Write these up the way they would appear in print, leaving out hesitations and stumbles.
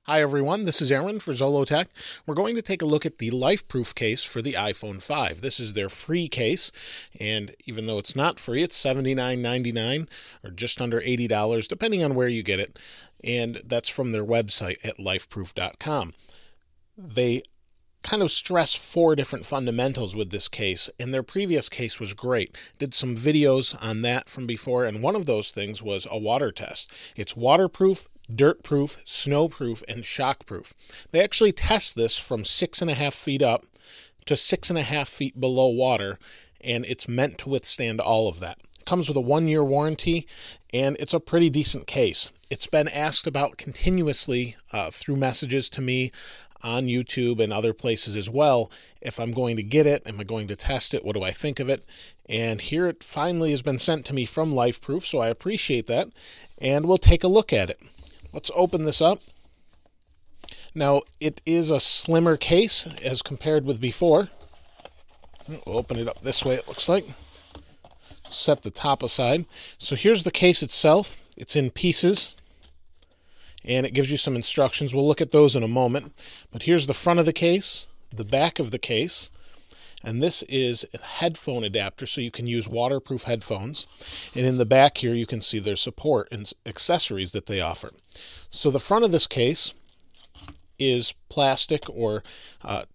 Hi everyone, this is Aaron for Zollotech. We're going to take a look at the Lifeproof case for the iPhone 5. This is their free case, and even though it's not free, it's $79.99 or just under $80, depending on where you get it, and that's from their website at lifeproof.com. They kind of stress 4 different fundamentals with this case, and their previous case was great. Did some videos on that from before, and one of those things was a water test. It's waterproof, dirt-proof, snow-proof, and shock-proof. They actually test this from 6.5 feet up to 6.5 feet below water, and it's meant to withstand all of that. It comes with a 1-year warranty, and it's a pretty decent case. It's been asked about continuously through messages to me on YouTube and other places as well. If I'm going to get it, am I going to test it? What do I think of it? And here it finally has been sent to me from Lifeproof, so I appreciate that, and we'll take a look at it. Let's open this up. Now, it is a slimmer case as compared with before. We'll open it up this way, it looks like. Set the top aside. So here's the case itself. It's in pieces, and it gives you some instructions. We'll look at those in a moment. But here's the front of the case, the back of the case, and this is a headphone adapter, so you can use waterproof headphones. And in the back here, you can see their support and accessories that they offer. So the front of this case is plastic or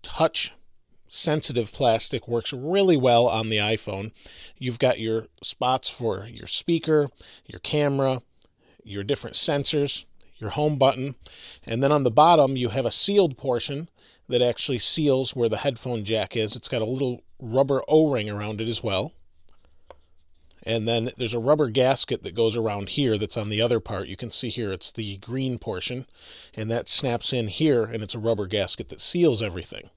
touch-sensitive plastic. Works really well on the iPhone. You've got your spots for your speaker, your camera, your different sensors, your home button, and then on the bottom you have a sealed portion that actually seals where the headphone jack is. It's got a little rubber O-ring around it as well. And then there's a rubber gasket that goes around here that's on the other part. You can see here it's the green portion, and that snaps in here, and it's a rubber gasket that seals everything.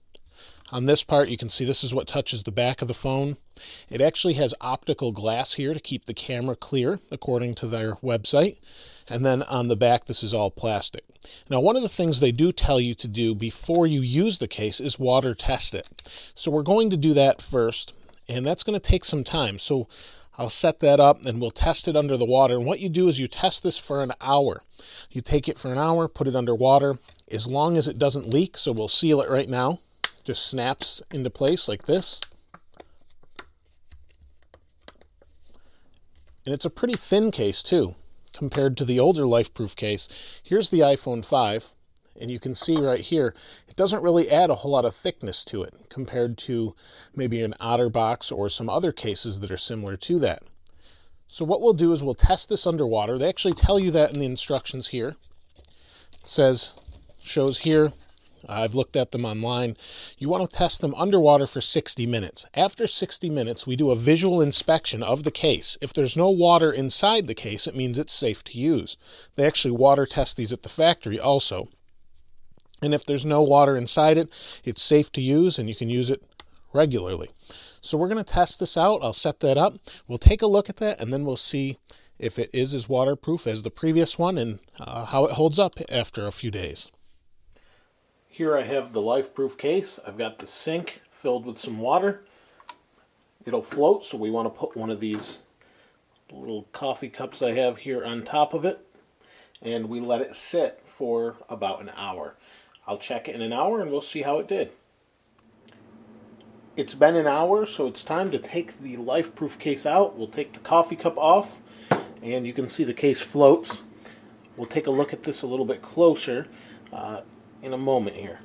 On this part, you can see this is what touches the back of the phone. It actually has optical glass here to keep the camera clear, according to their website. And then on the back, this is all plastic. Now, one of the things they do tell you to do before you use the case is water test it. So we're going to do that first, and that's going to take some time. So I'll set that up, and we'll test it under the water. And what you do is you test this for an hour. You take it for an hour, put it under water, as long as it doesn't leak. So we'll seal it right now. Just snaps into place like this. And it's a pretty thin case too, compared to the older Lifeproof case. Here's the iPhone 5, and you can see right here, it doesn't really add a whole lot of thickness to it compared to maybe an OtterBox or some other cases that are similar to that. So what we'll do is we'll test this underwater. They actually tell you that in the instructions here. It shows here, I've looked at them online. You want to test them underwater for 60 minutes. After 60 minutes, we do a visual inspection of the case. If there's no water inside the case, it means it's safe to use. They actually water test these at the factory also. And if there's no water inside it, it's safe to use and you can use it regularly. So we're going to test this out. I'll set that up. We'll take a look at that, and then we'll see if it is as waterproof as the previous one and how it holds up after a few days. Here I have the Lifeproof case. I've got the sink filled with some water. It'll float, so we want to put one of these little coffee cups I have here on top of it, and we let it sit for about an hour. I'll check it in an hour and we'll see how it did. It's been an hour, so it's time to take the Lifeproof case out. We'll take the coffee cup off, and you can see the case floats. We'll take a look at this a little bit closer in a moment here.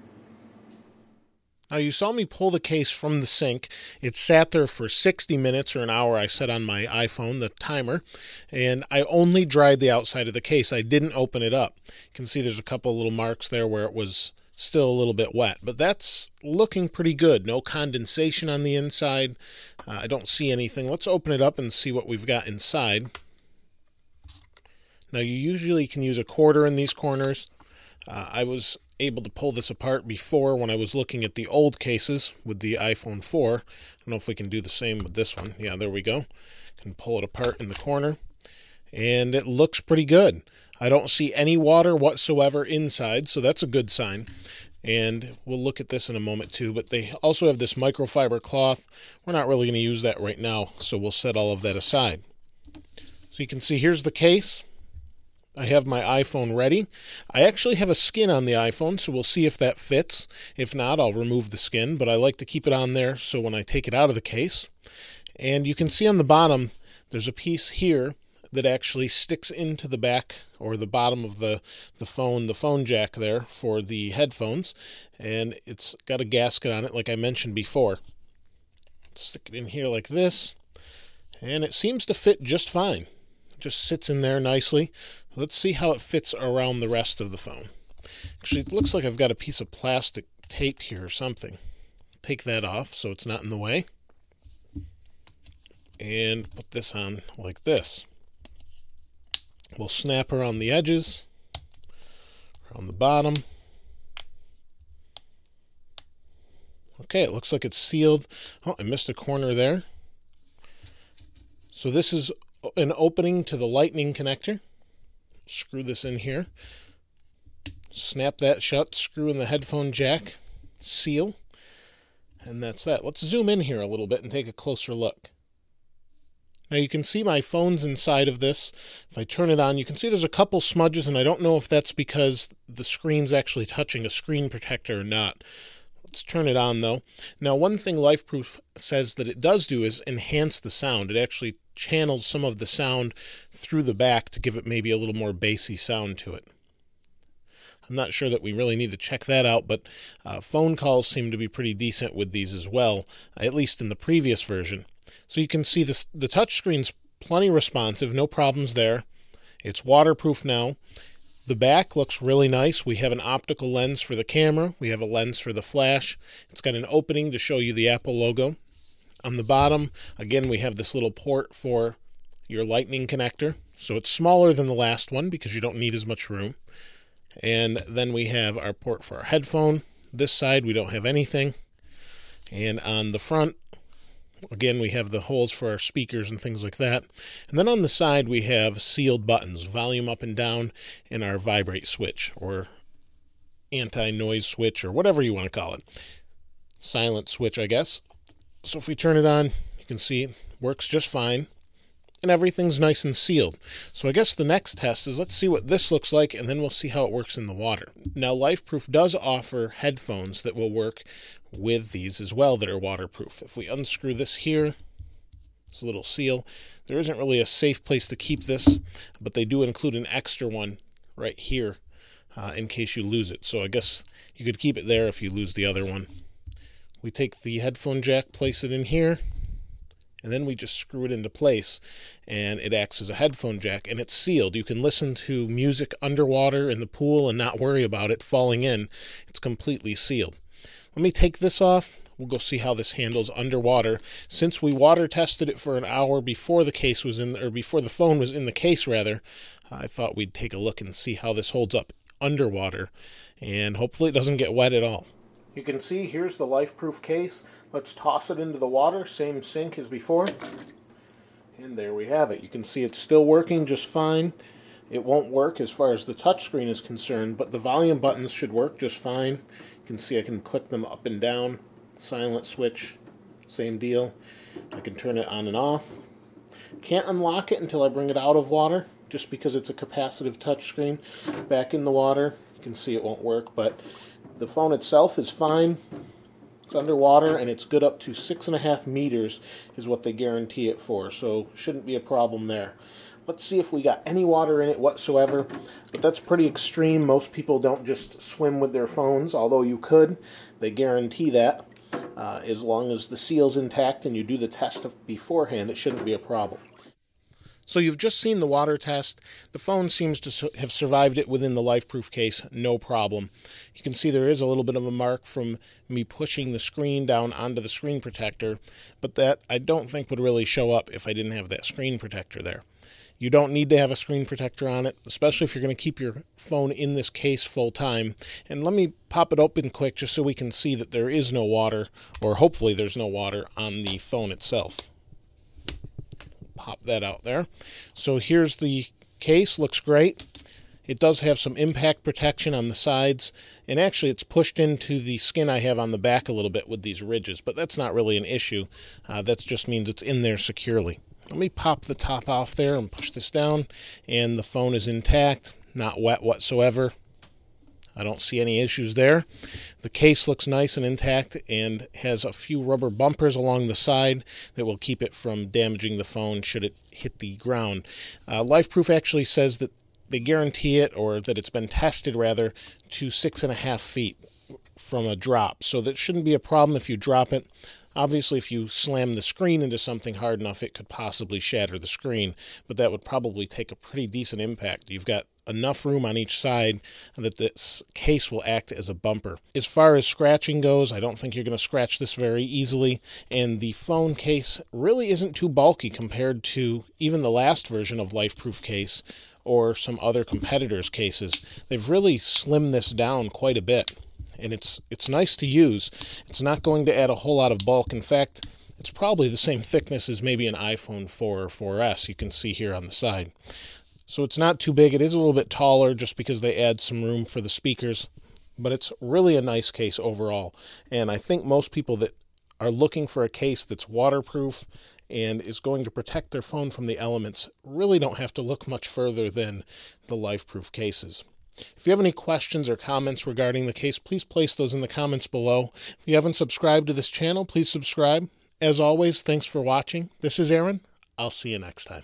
Now, you saw me pull the case from the sink. It sat there for 60 minutes or an hour. I set on my iPhone, the timer, and I only dried the outside of the case. I didn't open it up. You can see there's a couple of little marks there where it was still a little bit wet, but that's looking pretty good. No condensation on the inside. I don't see anything. Let's open it up and see what we've got inside. Now, you usually can use a quarter in these corners. I was able to pull this apart before when I was looking at the old cases with the iPhone 4. I don't know if we can do the same with this one. Yeah, there we go. Can pull it apart in the corner, and it looks pretty good. I don't see any water whatsoever inside, so that's a good sign. And we'll look at this in a moment too, but they also have this microfiber cloth. We're not really going to use that right now, so we'll set all of that aside. So you can see here's the case. I have my iPhone ready. I actually have a skin on the iPhone, so we'll see if that fits. If not, I'll remove the skin, but I like to keep it on there so when I take it out of the case. And you can see on the bottom, there's a piece here that actually sticks into the back or the bottom of the phone jack there for the headphones. And it's got a gasket on it like I mentioned before. Stick it in here like this, and it seems to fit just fine. It just sits in there nicely. Let's see how it fits around the rest of the phone. Actually, it looks like I've got a piece of plastic tape here or something. Take that off so it's not in the way. And put this on like this. We'll snap around the edges, around the bottom. Okay, it looks like it's sealed. Oh, I missed a corner there. So this is an opening to the lightning connector. Screw this in here. Snap that shut, screw in the headphone jack, seal, and that's that. Let's zoom in here a little bit and take a closer look. Now you can see my phone's inside of this. If I turn it on, you can see there's a couple smudges, and I don't know if that's because the screen's actually touching a screen protector or not. Let's turn it on though. Now one thing Lifeproof says that it does do is enhance the sound. It actually channels some of the sound through the back to give it maybe a little more bassy sound to it. I'm not sure that we really need to check that out, but phone calls seem to be pretty decent with these as well, at least in the previous version. So you can see this, the touchscreen's plenty responsive, no problems there. It's waterproof now. The back looks really nice. We have an optical lens for the camera. We have a lens for the flash. It's got an opening to show you the Apple logo. On the bottom, again, we have this little port for your lightning connector. So it's smaller than the last one because you don't need as much room. And then we have our port for our headphone. This side, we don't have anything. And on the front, again, we have the holes for our speakers and things like that. And then on the side, we have sealed buttons, volume up and down, and our vibrate switch, or anti-noise switch, or whatever you want to call it. Silent switch, I guess. So if we turn it on, you can see it works just fine. And everything's nice and sealed. So I guess the next test is let's see what this looks like, and then we'll see how it works in the water. Now, Lifeproof does offer headphones that will work with these as well that are waterproof. If we unscrew this here, it's a little seal. There isn't really a safe place to keep this, but they do include an extra one right here in case you lose it. So I guess you could keep it there if you lose the other one. We take the headphone jack, place it in here, and then we just screw it into place, and it acts as a headphone jack, and it's sealed. You can listen to music underwater in the pool and not worry about it falling in. It's completely sealed. Let me take this off. We'll go see how this handles underwater. Since we water tested it for an hour before the case was in, or before the phone was in the case rather, I thought we'd take a look and see how this holds up underwater, and hopefully it doesn't get wet at all. You can see here's the Lifeproof case. Let's toss it into the water, same sink as before. And there we have it. You can see it's still working just fine. It won't work as far as the touchscreen is concerned, but the volume buttons should work just fine. You can see I can click them up and down. Silent switch, same deal. I can turn it on and off. Can't unlock it until I bring it out of water, just because it's a capacitive touchscreen. Back in the water, you can see it won't work, but the phone itself is fine. It's underwater, and it's good up to 6.5 meters is what they guarantee it for, so shouldn't be a problem there. Let's see if we got any water in it whatsoever, but that's pretty extreme. Most people don't just swim with their phones, although you could. They guarantee that. As long as the seal's intact and you do the test beforehand, it shouldn't be a problem. So you've just seen the water test. The phone seems to have survived it within the Lifeproof case, no problem. You can see there is a little bit of a mark from me pushing the screen down onto the screen protector, but that I don't think would really show up if I didn't have that screen protector there. You don't need to have a screen protector on it, especially if you're going to keep your phone in this case full time. And let me pop it open quick just so we can see that there is no water, or hopefully there's no water on the phone itself. Pop that out there. So here's the case, looks great. It does have some impact protection on the sides, and actually it's pushed into the skin I have on the back a little bit with these ridges, but that's not really an issue. That just means it's in there securely. Let me pop the top off there and push this down, and the phone is intact, not wet whatsoever. I don't see any issues there. The case looks nice and intact and has a few rubber bumpers along the side that will keep it from damaging the phone should it hit the ground. Lifeproof actually says that they guarantee it, or that it's been tested rather, to 6.5 feet from a drop. So that shouldn't be a problem if you drop it. Obviously, if you slam the screen into something hard enough, it could possibly shatter the screen, but that would probably take a pretty decent impact. You've got enough room on each side that this case will act as a bumper. As far as scratching goes, I don't think you're going to scratch this very easily, and the phone case really isn't too bulky compared to even the last version of Lifeproof case or some other competitors' cases. They've really slimmed this down quite a bit, and it's nice to use. It's not going to add a whole lot of bulk. In fact, it's probably the same thickness as maybe an iPhone 4 or 4S you can see here on the side. So it's not too big. It is a little bit taller just because they add some room for the speakers, but it's really a nice case overall. And I think most people that are looking for a case that's waterproof and is going to protect their phone from the elements really don't have to look much further than the Lifeproof cases. If you have any questions or comments regarding the case, please place those in the comments below. If you haven't subscribed to this channel, please subscribe. As always, thanks for watching. This is Aaron. I'll see you next time.